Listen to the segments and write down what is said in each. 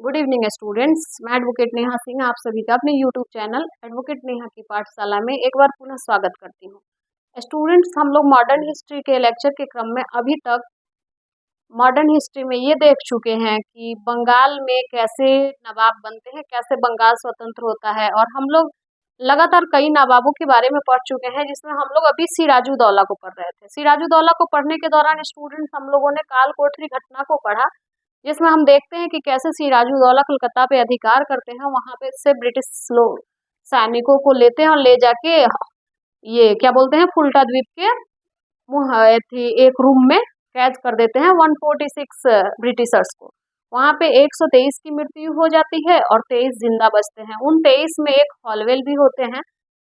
Good evening students. मैं advocate Neha Singh आप सभी का अपने यूट्यूब चैनल एडवोकेट नेहा की पाठशाला में एक बार पुनः स्वागत करती हूँ। स्टूडेंट्स, हम लोग मॉडर्न हिस्ट्री के लेक्चर के क्रम में अभी तक मॉडर्न हिस्ट्री में ये देख चुके हैं कि बंगाल में कैसे नवाब बनते हैं, कैसे बंगाल स्वतंत्र होता है, और हम लोग लगातार कई नवाबों के बारे में पढ़ चुके हैं, जिसमें हम लोग अभी सिराजुद्दौला को पढ़ रहे थे। सिराजुद्दौला को पढ़ने के दौरान स्टूडेंट्स हम लोगों ने काल कोठरी घटना को पढ़ा, जिसमें हम देखते हैं कि कैसे सिराजुद्दौला कलकत्ता पे अधिकार करते हैं। वहां पे से ब्रिटिश लोग सैनिकों को लेते हैं और ले जाके ये क्या बोलते हैं, फुल्टा द्वीप के एक रूम में कैद कर देते हैं 146 ब्रिटिशर्स को। वहां पे 123 की मृत्यु हो जाती है और 23 जिंदा बचते हैं। उन 23 में एक हॉलवेल भी होते हैं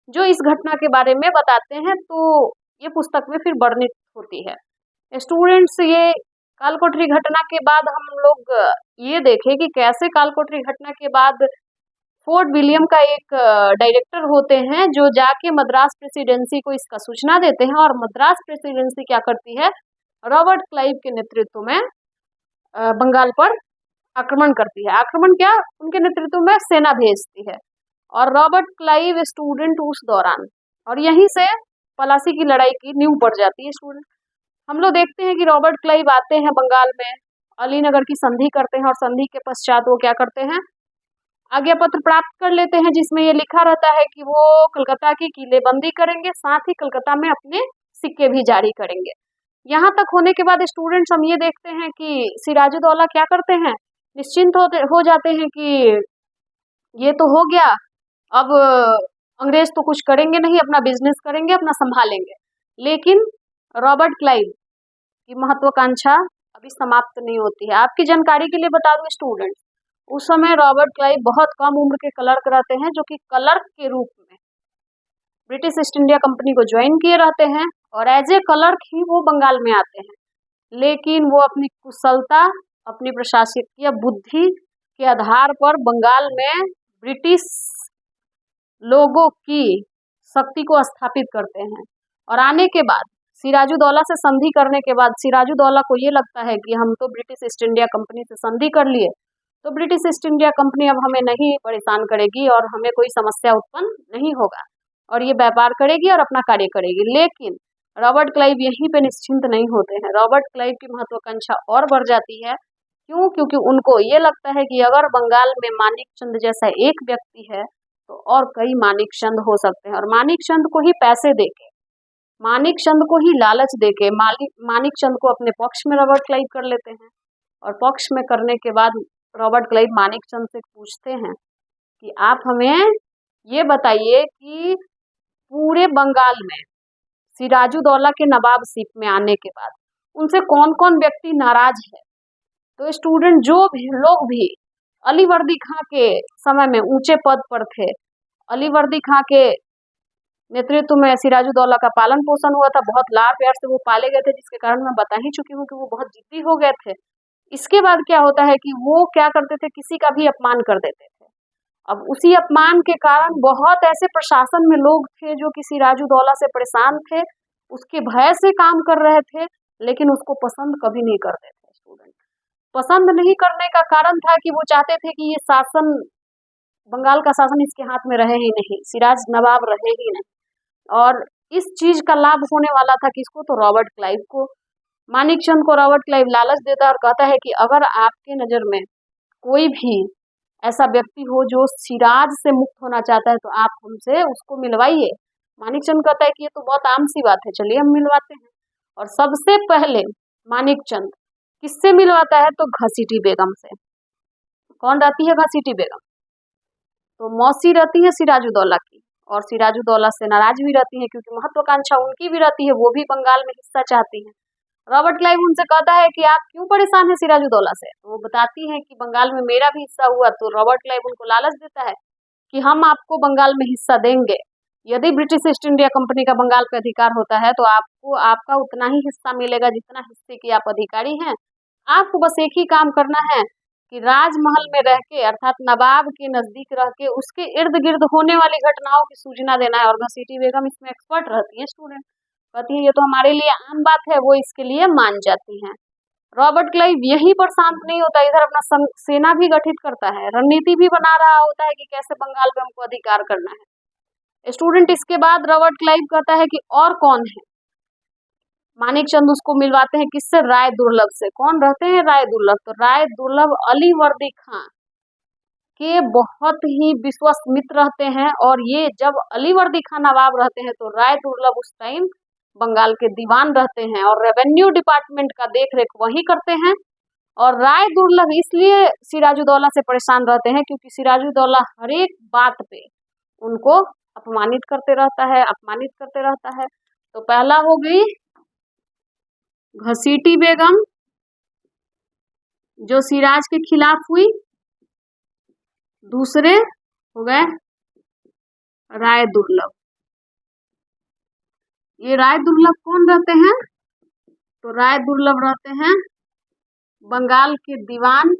जो इस घटना के बारे में बताते हैं। तो ये पुस्तक में फिर वर्णित होती है। स्टूडेंट्स, ये कालकोठरी घटना के बाद हम लोग ये देखे कि कैसे कालकोठरी घटना के बाद फोर्ट विलियम का एक डायरेक्टर होते हैं जो जाके मद्रास प्रेसिडेंसी को इसका सूचना देते हैं, और मद्रास प्रेसिडेंसी क्या करती है, रॉबर्ट क्लाइव के नेतृत्व में बंगाल पर आक्रमण करती है। आक्रमण क्या, उनके नेतृत्व में सेना भेजती है, और रॉबर्ट क्लाइव स्टूडेंट उस दौरान, और यहीं से पलासी की लड़ाई की नींव पड़ जाती है। स्टूडेंट, हम लोग देखते हैं कि रॉबर्ट क्लाइव आते हैं बंगाल में, अलीनगर की संधि करते हैं, और संधि के पश्चात वो क्या करते हैं, आज्ञा पत्र प्राप्त कर लेते हैं, जिसमें ये लिखा रहता है कि वो कलकत्ता की किलेबंदी करेंगे, साथ ही कलकत्ता में अपने सिक्के भी जारी करेंगे। यहाँ तक होने के बाद स्टूडेंट्स हम ये देखते हैं कि सिराजुद्दौला क्या करते हैं, निश्चिंत हो जाते हैं कि ये तो हो गया, अब अंग्रेज तो कुछ करेंगे नहीं, अपना बिजनेस करेंगे, अपना संभालेंगे। लेकिन रॉबर्ट क्लाइव की महत्वाकांक्षा अभी समाप्त नहीं होती है। आपकी जानकारी के लिए बता दूं स्टूडेंट्स, उस समय रॉबर्ट क्लाइव बहुत कम उम्र के क्लर्क रहते हैं, जो कि क्लर्क के रूप में ब्रिटिश ईस्ट इंडिया कंपनी को ज्वाइन किए रहते हैं, और एज ए क्लर्क ही वो बंगाल में आते हैं। लेकिन वो अपनी कुशलता, अपनी प्रशासकीय बुद्धि के आधार पर बंगाल में ब्रिटिश लोगों की शक्ति को स्थापित करते हैं। और आने के बाद सिराजुद्दौला से संधि करने के बाद सिराजुद्दौला को ये लगता है कि हम तो ब्रिटिश ईस्ट इंडिया कंपनी से संधि कर लिए, तो ब्रिटिश ईस्ट इंडिया कंपनी अब हमें नहीं परेशान करेगी और हमें कोई समस्या उत्पन्न नहीं होगा, और ये व्यापार करेगी और अपना कार्य करेगी। लेकिन रॉबर्ट क्लाइव यहीं पे निश्चिंत नहीं होते हैं। रॉबर्ट क्लाइव की महत्वाकांक्षा और बढ़ जाती है। क्यों? क्योंकि उनको ये लगता है कि अगर बंगाल में मानिकचंद जैसा एक व्यक्ति है तो और कई मानिकचंद हो सकते हैं, और मानिकचंद को ही पैसे देके, मानिकचंद को ही लालच देके मानिकचंद को अपने पक्ष में रॉबर्ट क्लाइव कर लेते हैं। और पक्ष में करने के बाद रॉबर्ट क्लाइव मानिकचंद से पूछते हैं कि आप हमें ये बताइए कि पूरे बंगाल में सिराजुद्दौला के नवाबशिप में आने के बाद उनसे कौन कौन व्यक्ति नाराज है। तो स्टूडेंट, जो भी लोग भी अली वर्दी खां के समय में ऊंचे पद पर थे, अली वर्दी खां के नेतृत्व में सिराजुद्दौला का पालन पोषण हुआ था, बहुत लाड़ प्यार से वो पाले गए थे, जिसके कारण मैं बता ही चुकी हूँ कि वो बहुत जिद्दी हो गए थे। इसके बाद क्या होता है कि वो क्या करते थे, किसी का भी अपमान कर देते थे। अब उसी अपमान के कारण बहुत ऐसे प्रशासन में लोग थे जो कि सिराजुद्दौला से परेशान थे, उसके भय से काम कर रहे थे, लेकिन उसको पसंद कभी नहीं करते थे। स्टूडेंट, पसंद नहीं करने का कारण था कि वो चाहते थे कि ये शासन, बंगाल का शासन इसके हाथ में रहे ही नहीं, सिराज नवाब रहे ही नहीं। और इस चीज का लाभ होने वाला था किसको, तो रॉबर्ट क्लाइव को। मानिकचंद को रॉबर्ट क्लाइव लालच देता है और कहता है कि अगर आपके नजर में कोई भी ऐसा व्यक्ति हो जो सिराज से मुक्त होना चाहता है तो आप हमसे उसको मिलवाइए। मानिकचंद कहता है कि ये तो बहुत आम सी बात है, चलिए हम मिलवाते हैं। और सबसे पहले मानिकचंद किससे मिलवाता है, तो घसीटी बेगम से। कौन रहती है घसीटी बेगम, तो मौसी रहती है सिराजुद्दौला की, और सिराजुद्दौला से नाराज भी रहती है क्योंकि महत्वाकांक्षा उनकी भी रहती है, वो भी बंगाल में हिस्सा चाहती है। रॉबर्ट क्लाइव उनसे कहता है कि आप क्यों परेशान है सिराजुद्दौला से, तो वो बताती हैं कि बंगाल में मेरा भी हिस्सा हुआ। तो रॉबर्ट क्लाइव उनको लालच देता है कि हम आपको बंगाल में हिस्सा देंगे, यदि ब्रिटिश ईस्ट इंडिया कंपनी का बंगाल पे अधिकार होता है तो आपको आपका उतना ही हिस्सा मिलेगा जितना हिस्से की आप अधिकारी हैं। आपको बस एक ही काम करना है कि राजमहल में रह के, अर्थात नवाब के नजदीक रह के, उसके इर्द गिर्द होने वाली घटनाओं की सूचना देना है। और घसीटी बेगम इसमें एक्सपर्ट रहती है। स्टूडेंट कहती है ये तो हमारे लिए आम बात है, वो इसके लिए मान जाती हैं। रॉबर्ट क्लाइव यहीं पर शांत नहीं होता, इधर अपना सेना भी गठित करता है, रणनीति भी बना रहा होता है कि कैसे बंगाल पे हमको अधिकार करना है। स्टूडेंट इसके बाद रॉबर्ट क्लाइव कहता है कि और कौन है। मानिकचंद उसको मिलवाते हैं किससे, राय दुर्लभ से। कौन रहते हैं, राय दुर्लभ। तो राय दुर्लभ अलीवर्दी खां के बहुत ही विश्वस्त मित्र रहते हैं, और ये जब अलीवर्दी खां नवाब रहते हैं तो राय दुर्लभ उस टाइम बंगाल के दीवान रहते हैं और रेवेन्यू डिपार्टमेंट का देखरेख वही करते हैं। और राय दुर्लभ इसलिए सिराजुद्दौला से परेशान रहते हैं क्योंकि सिराजुद्दौला हर एक बात पे उनको अपमानित करते रहता है। तो पहला हो गई घसीटी बेगम जो सिराज के खिलाफ हुई, दूसरे हो गए राय दुर्लभ। ये राय दुर्लभ कौन रहते हैं, तो राय दुर्लभ रहते हैं बंगाल के दीवान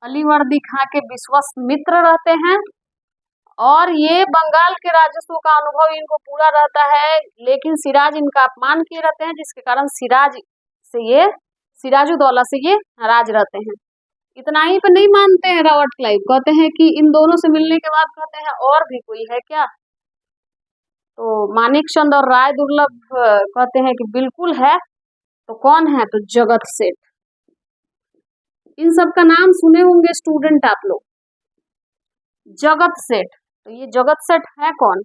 अलीवर्दी खां के विश्वस्त मित्र रहते हैं, और ये बंगाल के राजस्व का अनुभव इनको पूरा रहता है, लेकिन सिराज इनका अपमान किए रहते हैं, जिसके कारण सिराजुद्दौला से ये नाराज रहते हैं। इतना ही पे नहीं मानते हैं रॉबर्ट क्लाइव, कहते हैं कि इन दोनों से मिलने के बाद कहते हैं और भी कोई है क्या। तो मानिकचंद और राय दुर्लभ कहते हैं कि बिल्कुल है। तो कौन है, तो जगत सेठ। इन सब का नाम सुने होंगे स्टूडेंट आप लोग, जगत सेठ। तो ये जगत सेठ है कौन,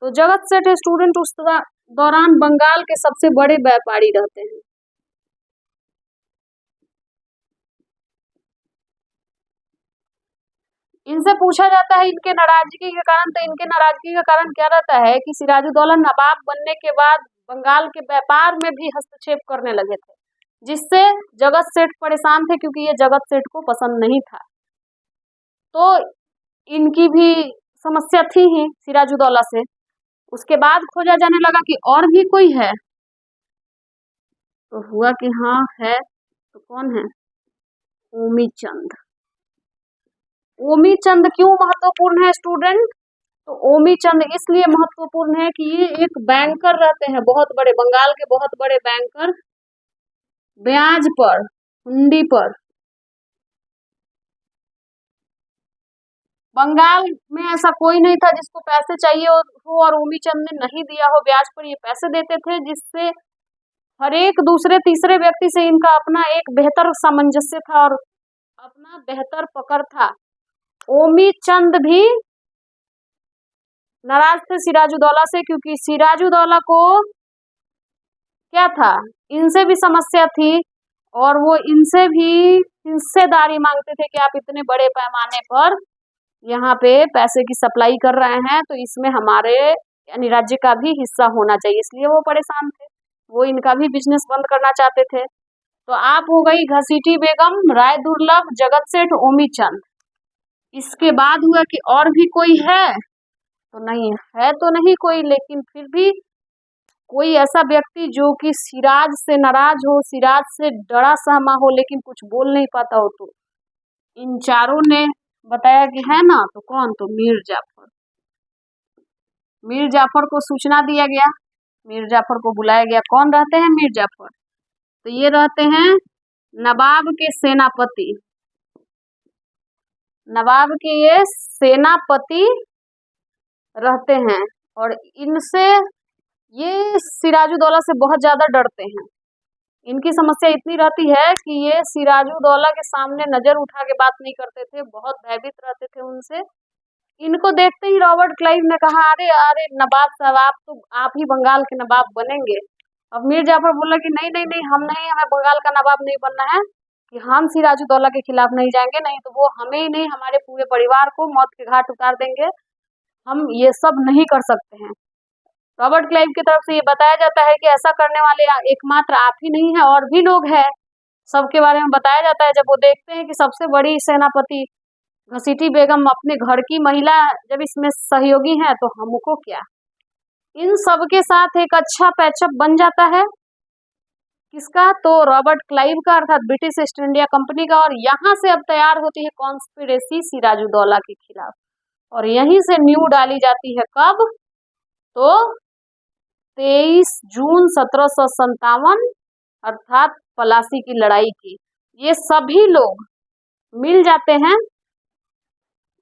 तो जगत सेठ स्टूडेंट उस दौरान बंगाल के सबसे बड़े व्यापारी रहते हैं। इनसे पूछा जाता है इनके नाराजगी के कारण, तो इनके नाराजगी का कारण क्या रहता है कि सिराजुद्दौला नवाब बनने के बाद बंगाल के व्यापार में भी हस्तक्षेप करने लगे थे, जिससे जगत सेठ परेशान थे क्योंकि ये जगत सेठ को पसंद नहीं था। तो इनकी भी समस्या थी ही सिराजुद्दौला से। उसके बाद खोजा जाने लगा कि और भी कोई है, तो हुआ कि हाँ है। तो कौन है, ओमीचंद। ओमीचंद क्यों महत्वपूर्ण है स्टूडेंट, तो ओमीचंद इसलिए महत्वपूर्ण है कि ये एक बैंकर रहते हैं, बहुत बड़े, बंगाल के बहुत बड़े बैंकर। ब्याज पर, हुंडी पर, बंगाल में ऐसा कोई नहीं था जिसको पैसे चाहिए हो और ओमीचंद ने नहीं दिया हो ब्याज पर। ये पैसे देते थे, जिससे हर एक दूसरे तीसरे व्यक्ति से इनका अपना एक बेहतर सामंजस्य था और अपना बेहतर पकड़ था। ओमीचंद भी नाराज थे सिराजुद्दौला से, क्योंकि सिराजुद्दौला को क्या था, इनसे भी समस्या थी और वो इनसे भी हिस्सेदारी मांगते थे कि आप इतने बड़े पैमाने पर यहाँ पे पैसे की सप्लाई कर रहे हैं, तो इसमें हमारे यानी राज्य का भी हिस्सा होना चाहिए। इसलिए वो परेशान थे, वो इनका भी बिजनेस बंद करना चाहते थे। तो आप हो गई घसीटी बेगम, राय दुर्लभ, जगत सेठ, ओमीचंद। इसके बाद हुआ कि और भी कोई है, तो नहीं है, तो नहीं कोई, लेकिन फिर भी कोई ऐसा व्यक्ति जो कि सिराज से नाराज हो, सिराज से डरा सहमा हो, लेकिन कुछ बोल नहीं पाता हो। तो इन चारों ने बताया कि है ना, तो कौन, तो मीर जाफर। मीर जाफर को सूचना दिया गया, मीर जाफर को बुलाया गया। कौन रहते हैं मीर जाफर, तो ये रहते हैं नवाब के सेनापति। नवाब के ये सेनापति रहते हैं, और इनसे ये सिराजुद्दौला से बहुत ज्यादा डरते हैं। इनकी समस्या इतनी रहती है कि ये सिराजुद्दौला के सामने नजर उठा के बात नहीं करते थे, बहुत भयभीत रहते थे उनसे। इनको देखते ही रॉबर्ट क्लाइव ने कहा, अरे अरे नवाब साहब, आप ही बंगाल के नवाब बनेंगे। अब मीर जाफर बोला कि नहीं नहीं नहीं, हम नहीं, हमें बंगाल का नवाब नहीं बनना है, कि हम सिराजुद्दौला के खिलाफ नहीं जाएंगे, नहीं तो वो हमें ही नहीं हमारे पूरे परिवार को मौत के घाट उतार देंगे, हम ये सब नहीं कर सकते हैं। रॉबर्ट क्लाइव की तरफ से ये बताया जाता है कि ऐसा करने वाले एकमात्र आप ही नहीं है, और भी लोग हैं, सबके बारे में बताया जाता है। जब वो देखते हैं कि सबसे बड़ी सेनापति घसीटी बेगम अपने घर की महिला जब इसमें सहयोगी है, तो हमको क्या। इन सब के साथ एक अच्छा पैचअप बन जाता है, किसका, तो रॉबर्ट क्लाइव का, अर्थात ब्रिटिश ईस्ट इंडिया कंपनी का। और यहाँ से अब तैयार होती है कॉन्स्पिरेसी सिराजुद्दौला के खिलाफ, और यहीं से नींव डाली जाती है कब, तो 23 जून 1757 अर्थात पलासी की लड़ाई की। ये सभी लोग मिल जाते हैं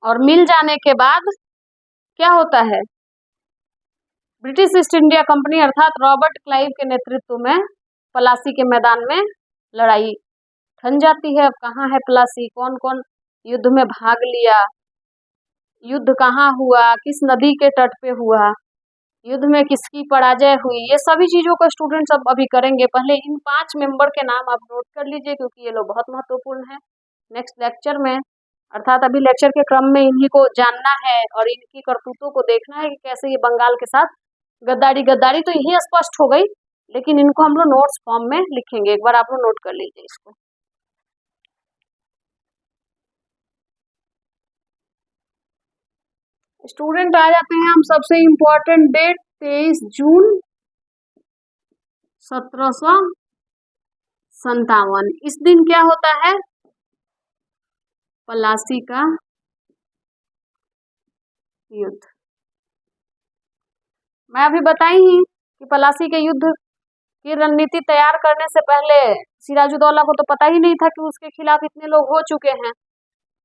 और मिल जाने के बाद क्या होता है, ब्रिटिश ईस्ट इंडिया कंपनी अर्थात रॉबर्ट क्लाइव के नेतृत्व में पलासी के मैदान में लड़ाई ठन जाती है। अब कहाँ है पलासी, कौन कौन युद्ध में भाग लिया, युद्ध कहाँ हुआ, किस नदी के तट पे हुआ, युद्ध में किसकी पराजय हुई, ये सभी चीजों को स्टूडेंट्स अब अभी करेंगे। पहले इन 5 मेंबर के नाम आप नोट कर लीजिए क्योंकि ये लोग बहुत महत्वपूर्ण है। नेक्स्ट लेक्चर में अर्थात अभी लेक्चर के क्रम में इन्हीं को जानना है और इनकी करतूतों को देखना है कि कैसे ये बंगाल के साथ गद्दारी तो यही स्पष्ट हो गई, लेकिन इनको हम लोग नोट्स फॉर्म में लिखेंगे। एक बार आप लोग नोट कर लीजिए इसको। स्टूडेंट आ जाते हैं हम सबसे इम्पोर्टेंट डेट 23 जून 1757। इस दिन क्या होता है, पलासी का युद्ध। मैं अभी बताई ही कि पलासी के युद्ध की रणनीति तैयार करने से पहले सिराजुद्दौला को तो पता ही नहीं था कि उसके खिलाफ इतने लोग हो चुके हैं।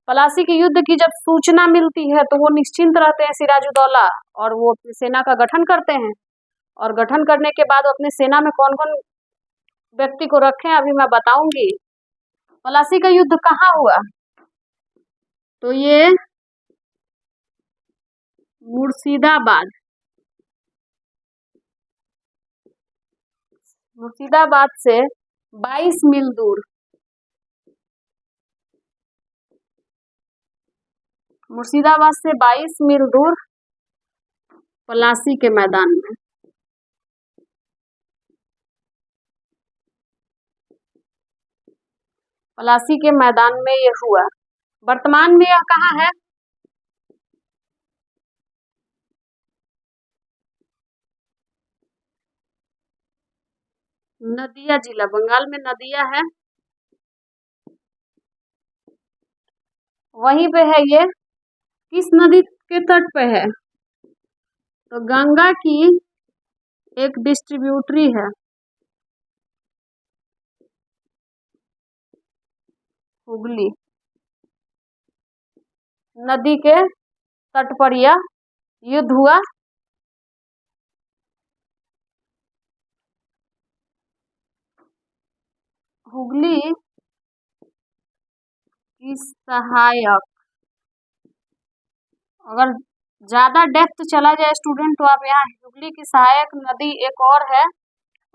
पलासी के युद्ध की जब सूचना मिलती है तो वो निश्चिंत रहते हैं सिराजुद्दौला, और वो अपनी सेना का गठन करते हैं। और गठन करने के बाद अपने सेना में कौन कौन व्यक्ति को रखें अभी मैं बताऊंगी। पलासी का युद्ध कहाँ हुआ, तो ये मुर्शिदाबाद से 22 मील दूर, मुर्शिदाबाद से 22 मील दूर पलासी के मैदान में। पलासी के मैदान में ये हुआ। वर्तमान में यह कहाँ है, नदिया जिला, बंगाल में नदिया है, वहीं पे है ये। किस नदी के तट पे है, तो गंगा की एक डिस्ट्रीब्यूटरी है, हुगली नदी के तट पर यह युद्ध हुआ। हुगली की सहायक, अगर ज्यादा डेप्थ चला जाए स्टूडेंट तो आप यहाँ हुगली की सहायक नदी एक और है,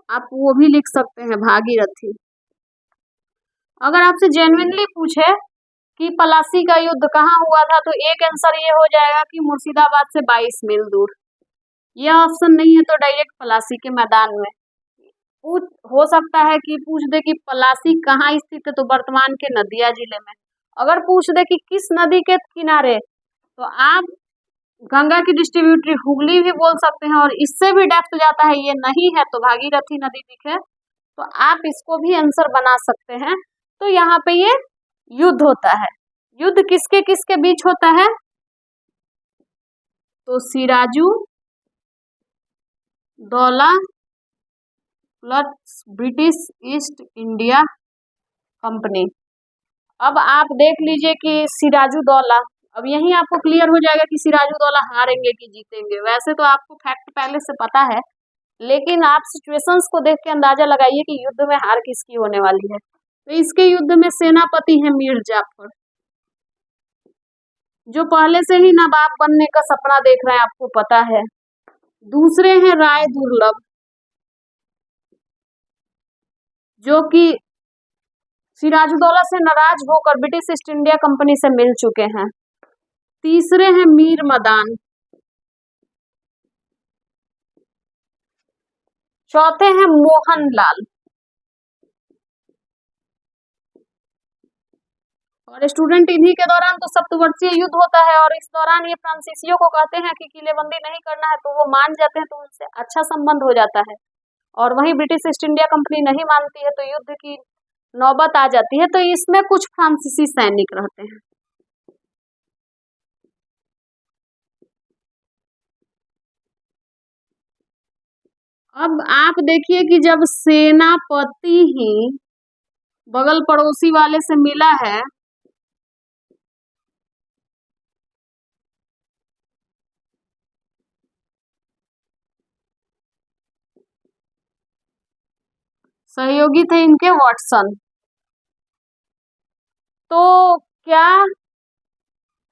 आप वो भी लिख सकते हैं, भागीरथी। अगर आपसे जेन्युइनली पूछे कि पलासी का युद्ध कहाँ हुआ था तो एक आंसर ये हो जाएगा कि मुर्शिदाबाद से 22 मील दूर। यह ऑप्शन नहीं है तो डायरेक्ट पलासी के मैदान में। हो सकता है कि पूछ दे कि पलासी कहाँ स्थित है, तो वर्तमान के नदिया जिले में। अगर पूछ दे कि किस नदी के किनारे, तो आप गंगा की डिस्ट्रीब्यूटरी हुगली भी बोल सकते हैं, और इससे भी डेप्थ जाता है, ये नहीं है तो भागीरथी नदी दिखे तो आप इसको भी आंसर बना सकते हैं। तो यहाँ पे ये युद्ध होता है। युद्ध किसके किसके बीच होता है, तो Siraju Daula plus British east India company. अब आप देख लीजिए कि सिराजू दौला, अब यही आपको क्लियर हो जाएगा कि सिराजू दौला हारेंगे कि जीतेंगे। वैसे तो आपको फैक्ट पहले से पता है, लेकिन आप सिचुएशंस को देख के अंदाजा लगाइए कि युद्ध में हार किसकी होने वाली है। तो इसके युद्ध में सेनापति है मीर जाफर, जो पहले से ही नवाब बनने का सपना देख रहे हैं, आपको पता है। दूसरे हैं राय दुर्लभ, जो कि सिराजुद्दौला से नाराज होकर ब्रिटिश ईस्ट इंडिया कंपनी से मिल चुके हैं। तीसरे हैं मीर मदान, चौथे हैं मोहनलाल। और स्टूडेंट इन्हीं के दौरान तो सप्तवर्षीय युद्ध होता है, और इस दौरान ये फ्रांसीसियों को कहते हैं कि किलेबंदी नहीं करना है, तो वो मान जाते हैं, तो उनसे अच्छा संबंध हो जाता है। और वहीं ब्रिटिश ईस्ट इंडिया कंपनी नहीं मानती है तो युद्ध की नौबत आ जाती है। तो इसमें कुछ फ्रांसीसी सैनिक रहते हैं। अब आप देखिए कि जब सेनापति ही बगल पड़ोसी वाले से मिला है, सहयोगी थे इनके वाटसन, तो क्या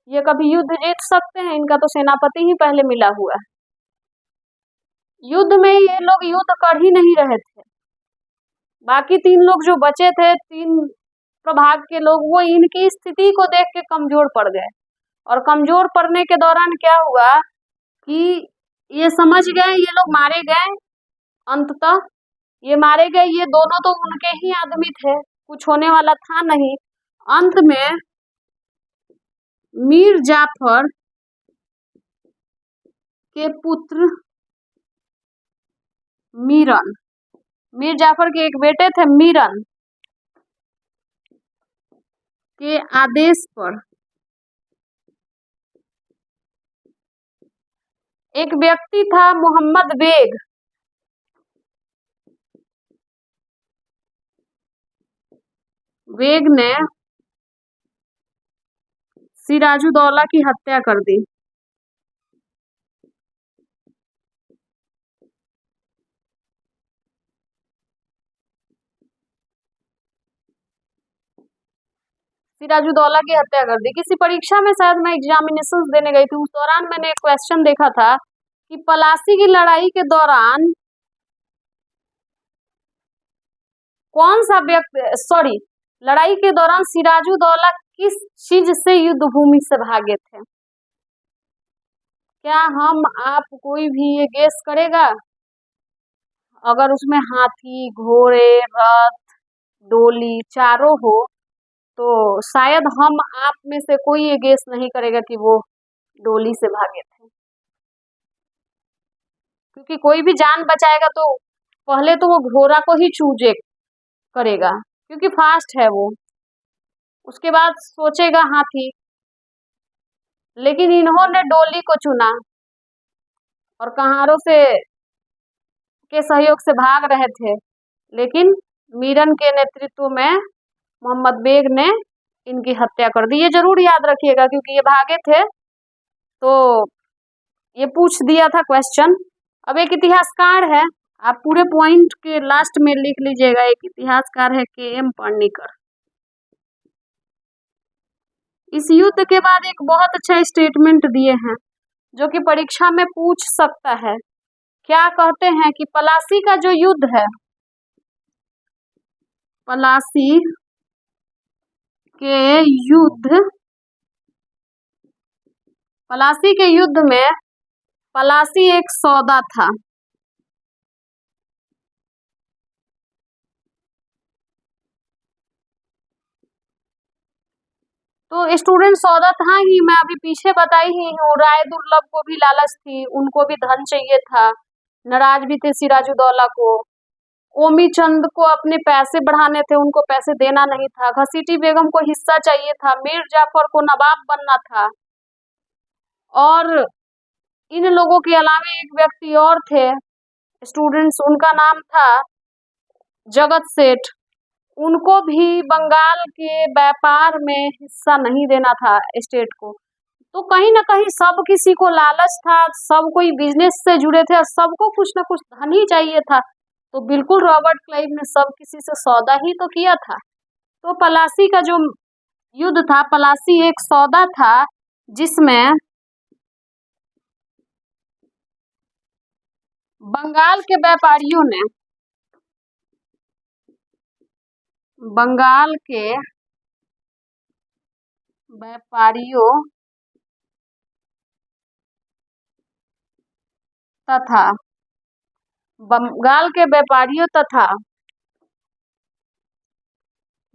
ये कभी युद्ध जीत सकते हैं? इनका तो सेनापति ही पहले मिला हुआ है। युद्ध में ये लोग युद्ध कर ही नहीं रहे थे। बाकी तीन लोग जो बचे थे, तीन प्रभाग के लोग, वो इनकी स्थिति को देख के कमजोर पड़ गए। और कमजोर पड़ने के दौरान क्या हुआ कि ये समझ गए ये लोग मारे गए। अंततः ये मारे गए, ये दोनों तो उनके ही आदमी थे, कुछ होने वाला था नहीं। अंत में मीर जाफर के पुत्र मीरन, मीर जाफर के एक बेटे थे मीरन, के आदेश पर एक व्यक्ति था मोहम्मद बेग, बेग ने सिराजुद्दौला की हत्या कर दी। सिराजुद्दौला की हत्या कर दी। किसी परीक्षा में शायद मैं एग्जामिनेशन देने गई थी, उस दौरान मैंने एक क्वेश्चन देखा था कि पलासी की लड़ाई के दौरान कौन सा व्यक्ति लड़ाई के दौरान सिराजुद्दौला किस चीज से युद्ध भूमि से भागे थे? क्या हम आप कोई भी ये गेस करेगा? अगर उसमें हाथी, घोड़े, रथ, डोली चारों हो तो शायद हम आप में से कोई ये गेस नहीं करेगा कि वो डोली से भागे थे। क्योंकि कोई भी जान बचाएगा तो पहले तो वो घोड़ा को ही चूजे करेगा, क्योंकि फास्ट है वो, उसके बाद सोचेगा हाथी। लेकिन इन्होंने डोली को चुना और कहारों से के सहयोग से भाग रहे थे, लेकिन मीरन के नेतृत्व में मोहम्मद बेग ने इनकी हत्या कर दी। ये जरूर याद रखिएगा क्योंकि ये भागे थे तो ये पूछ दिया था क्वेश्चन। अब एक इतिहासकार है, आप पूरे पॉइंट के लास्ट में लिख लीजिएगा, एक इतिहासकार है के.एम. पढ़नीकर। इस युद्ध के बाद एक बहुत अच्छा स्टेटमेंट दिए हैं जो कि परीक्षा में पूछ सकता है। क्या कहते हैं कि पलासी का जो युद्ध है, पलासी के युद्ध, पलासी के युद्ध में पलासी एक सौदा था। तो स्टूडेंट सौदा था ही, मैं अभी पीछे बताई ही हूँ। राय दुर्लभ को भी लालच थी, उनको भी धन चाहिए था, नाराज भी थे सिराजुद्दौला को। ओमी चंद को अपने पैसे बढ़ाने थे, उनको पैसे देना नहीं था। घसीटी बेगम को हिस्सा चाहिए था। मीर जाफर को नवाब बनना था। और इन लोगों के अलावा एक व्यक्ति और थे स्टूडेंट्स, उनका नाम था जगत सेठ। उनको भी बंगाल के व्यापार में हिस्सा नहीं देना था स्टेट को। तो कहीं ना कहीं सब किसी को लालच था, सब कोई बिजनेस से जुड़े थे और सबको कुछ ना कुछ धन ही चाहिए था। तो बिल्कुल रॉबर्ट क्लाइव ने सब किसी से सौदा ही तो किया था। तो पलासी का जो युद्ध था, पलासी एक सौदा था जिसमें बंगाल के व्यापारियों ने, बंगाल के व्यापारियों तथा बंगाल के व्यापारियों तथा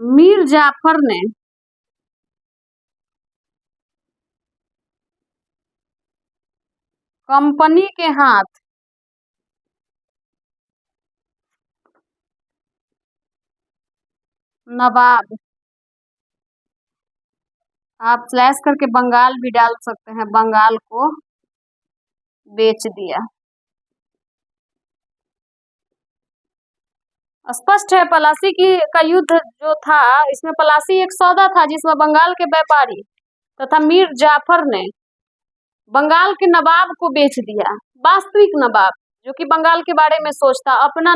मीर जाफर ने कंपनी के हाथ नवाब, आप स्लैश करके बंगाल भी डाल सकते हैं, बंगाल को बेच दिया। स्पष्ट है पलासी का युद्ध जो था, इसमें पलासी एक सौदा था जिसमें बंगाल के व्यापारी तथा मीर जाफर ने बंगाल के नवाब को बेच दिया। वास्तविक नवाब जो कि बंगाल के बारे में सोचता, अपना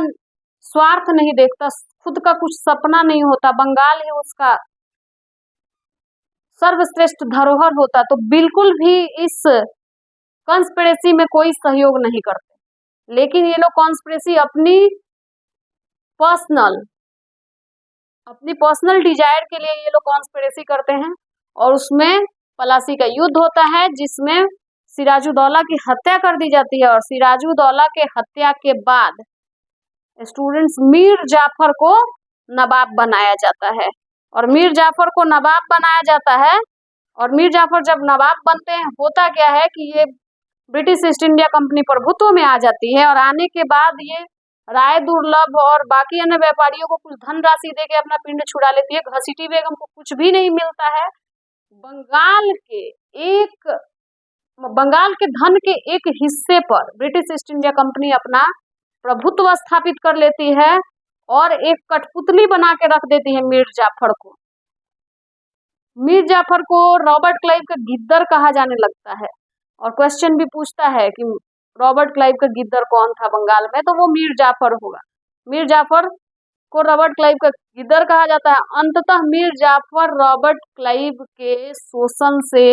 स्वार्थ नहीं देखता, खुद का कुछ सपना नहीं होता, बंगाल ही उसका सर्वश्रेष्ठ धरोहर होता, तो बिल्कुल भी इस कॉन्स्पिरेसी में कोई सहयोग नहीं करते। लेकिन ये लोग कॉन्स्पिरेसी अपनी पर्सनल डिजायर के लिए ये लोग कॉन्स्पिरेसी करते हैं, और उसमें पलासी का युद्ध होता है जिसमें सिराजुद्दौला की हत्या कर दी जाती है। और सिराजुद्दौला के हत्या के बाद स्टूडेंट्स मीर जाफर को नवाब बनाया जाता है। और मीर जाफर को नवाब बनाया जाता है, और मीर जाफर जब नवाब बनते हैं, होता क्या है कि ये ब्रिटिश ईस्ट इंडिया कंपनी प्रभुत्व में आ जाती है, और आने के बाद ये राय दुर्लभ और बाकी अन्य व्यापारियों को कुछ धनराशि देके अपना पिंड छुड़ा लेती है। घसीटी बेगम को कुछ भी नहीं मिलता है। बंगाल के धन के एक हिस्से पर ब्रिटिश ईस्ट इंडिया कंपनी अपना प्रभुत्व स्थापित कर लेती है और एक कठपुतली बना के रख देती है मीर जाफर को। मीर जाफर को रॉबर्ट क्लाइव का गिद्दर कहा जाने लगता है, और क्वेश्चन भी पूछता है कि रॉबर्ट क्लाइव का गिद्दर कौन था बंगाल में, तो वो मीर जाफर होगा। मीर जाफर को रॉबर्ट क्लाइव का गिद्दर कहा जाता है। अंततः मीर जाफर रॉबर्ट क्लाइव के शोषण से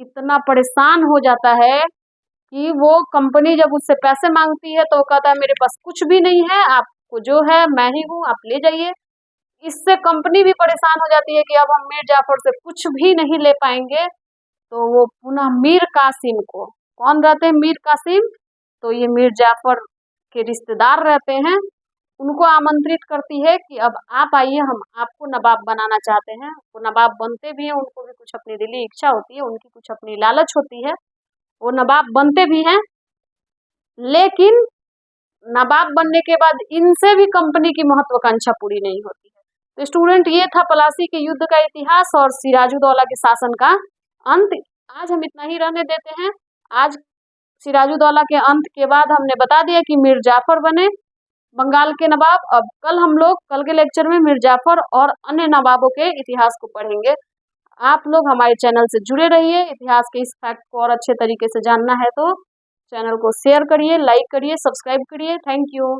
इतना परेशान हो जाता है कि वो कंपनी जब उससे पैसे मांगती है तो वो कहता है मेरे पास कुछ भी नहीं है, आपको जो है मैं ही हूँ, आप ले जाइए। इससे कंपनी भी परेशान हो जाती है कि अब हम मीर जाफर से कुछ भी नहीं ले पाएंगे, तो वो पुनः मीर कासिम को, कौन रहते हैं मीर कासिम, तो ये मीर जाफर के रिश्तेदार रहते हैं, उनको आमंत्रित करती है कि अब आप आइए, हम आपको नवाब बनाना चाहते हैं। वो नवाब बनते भी हैं, उनको भी कुछ अपनी दिली इच्छा होती है, उनकी कुछ अपनी लालच होती है, वो नवाब बनते भी हैं। लेकिन नवाब बनने के बाद इनसे भी कंपनी की महत्वाकांक्षा पूरी नहीं होती है। तो स्टूडेंट, ये था पलासी के युद्ध का इतिहास और सिराजुद्दौला के शासन का अंत। आज हम इतना ही रहने देते हैं। आज सिराजुद्दौला के अंत के बाद हमने बता दिया कि मीर जाफर बने बंगाल के नवाब। अब कल के लेक्चर में मीर जाफर और अन्य नवाबों के इतिहास को पढ़ेंगे। आप लोग हमारे चैनल से जुड़े रहिए। इतिहास के इस फैक्ट को और अच्छे तरीके से जानना है तो चैनल को शेयर करिए, लाइक करिए, सब्सक्राइब करिए। Thank you.